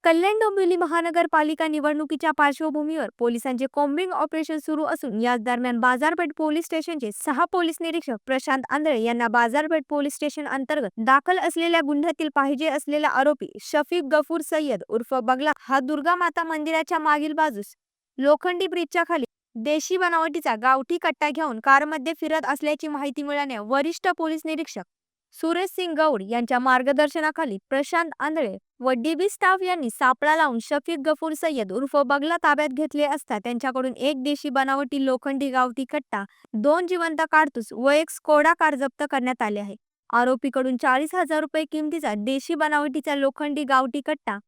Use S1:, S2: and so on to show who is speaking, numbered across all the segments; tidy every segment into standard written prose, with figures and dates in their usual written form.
S1: कल्याण डोंबिवली महानगरपालिका निवडणुकीच्या पार्श्वभूमीवर पोलिसांचे कॉम्बिंग ऑपरेशन सुरू असून याच दरम्यान बाजारपेठ पोलीस स्टेशनचे 6 पोलीस निरीक्षक प्रशांत आंधळे यांना बाजारपेठ पोलीस स्टेशन अंतर्गत दाखल असलेल्या गुन्ह्यातील पाहिजे असलेला आरोपी शफीक गफूर सय्यद उर्फ बगला हा दुर्गा माता मंदिराच्या मागील बाजूस लोखंडी ब्रिजच्या खाली देशी बनावटीचा गावठी कट्टा घेऊन कारमध्ये फिरत असल्याची माहिती मिळाल्याने वरिष्ठ पोलीस निरीक्षक सुरेश सिंग गौड यांच्या मार्गदर्शनाखाली प्रशांत आंधळे व डीबी स्टाफ यांनी सापळा लावून शफीक गफूर सय्यद उर्फ बगला ताब्यात घेतले असता त्यांच्याकडून एक देशी बनावटी लोखंडी गावठी कट्टा, 2 जिवंत कारतूस व एक स्कोडा कार जप्त करण्यात आले आहे. आरोपीकडून 40,000 रुपये किमतीचा देशी बनावटीचा लोखंडी गावठी कट्टा,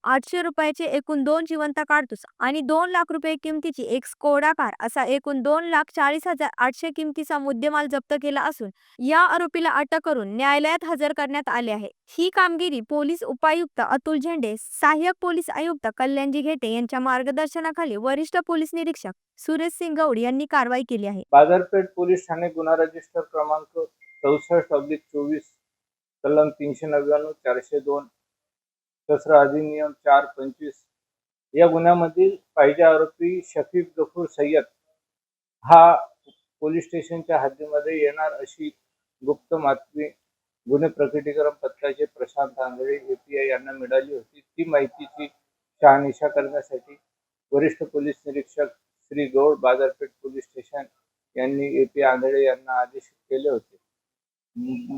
S1: 800 रुपयाचे एकूण 2 जिवंत कारतूस आणि 2 लाख रुपये किमतीची एक स्कोडा कार असा एकूण 2,40,800 किमतीचा मुद्देमाल जप्त केला असून या आरोपीला अटक करून न्यायालयात हजर करण्यात आले आहे. ही कामगिरी पोलीस उपायुक्त अतुल झेंडे, सहाय्यक पोलीस आयुक्त कल्याणजी घेटे यांच्या मार्गदर्शनाखाली वरिष्ठ पोलीस निरीक्षक सुरेश सिंग गौड यांनी कारवाई केली आहे.
S2: बाजारपेठ पोलीस ठाणे गुन्हा रजिस्टर क्रमांक 64/24 कलम 399 402 शस्त्र अधिनियम 425 या गुन्ह्यामधील पाहिजे आरोपी शफीक गफूर सय्यद हा पोलीस स्टेशनच्या हद्दीमध्ये येणार अशी गुप्त माहिती गुन्हे प्रकटीकरण पथकाचे प्रशांत आंधळे API यांना मिळाली होती. ती माहितीची शहानिशा करण्यासाठी वरिष्ठ पोलीस निरीक्षक श्री गौड बाजारपेठ पोलीस स्टेशन यांनी API आंधळे यांना आदेशित केले होते.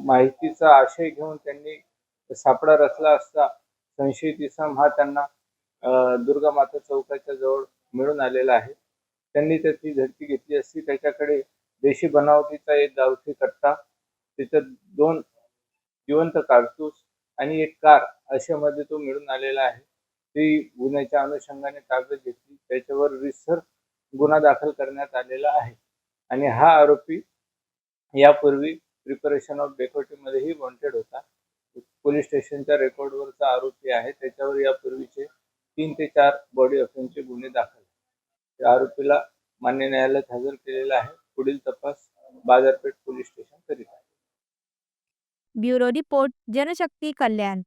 S2: माहितीचा आशय घेऊन त्यांनी सापळा रचला असता संशयित इसम हा त्यांना दुर्गा माता चौकाच्या जवळ मिळून आलेला आहे. त्यांनी त्याची झडती घेतली असती. त्याच्याकडे देशी बनावटीचा एक गावठी कट्टा, त्याच्यात 2 जिवंत कारतूस आणि एक कार अशामध्ये तो मिळून आलेला आहे. ती गुन्ह्याच्या अनुषंगाने ताब्यात घेतली. त्याच्यावर रितसर गुन्हा दाखल करण्यात आलेला आहे आणि हा आरोपी यापूर्वी प्रिपरेशन ऑफ डेकोटीमध्येही वॉन्टेड होता. पोलीस स्टेशनच्या रेकॉर्डवरचा आरोपी आहे. त्याच्यावर यापूर्वीचे 3 ते 4 बॉडी ऑफेन्सचे गुन्हे दाखल. त्या आरोपीला मान्य न्यायालयात हजर केलेला आहे. पुढील तपास बाजारपेठ पोलीस स्टेशन करीत आहे.
S1: ब्युरो रिपोर्ट, जनशक्ती कल्याण.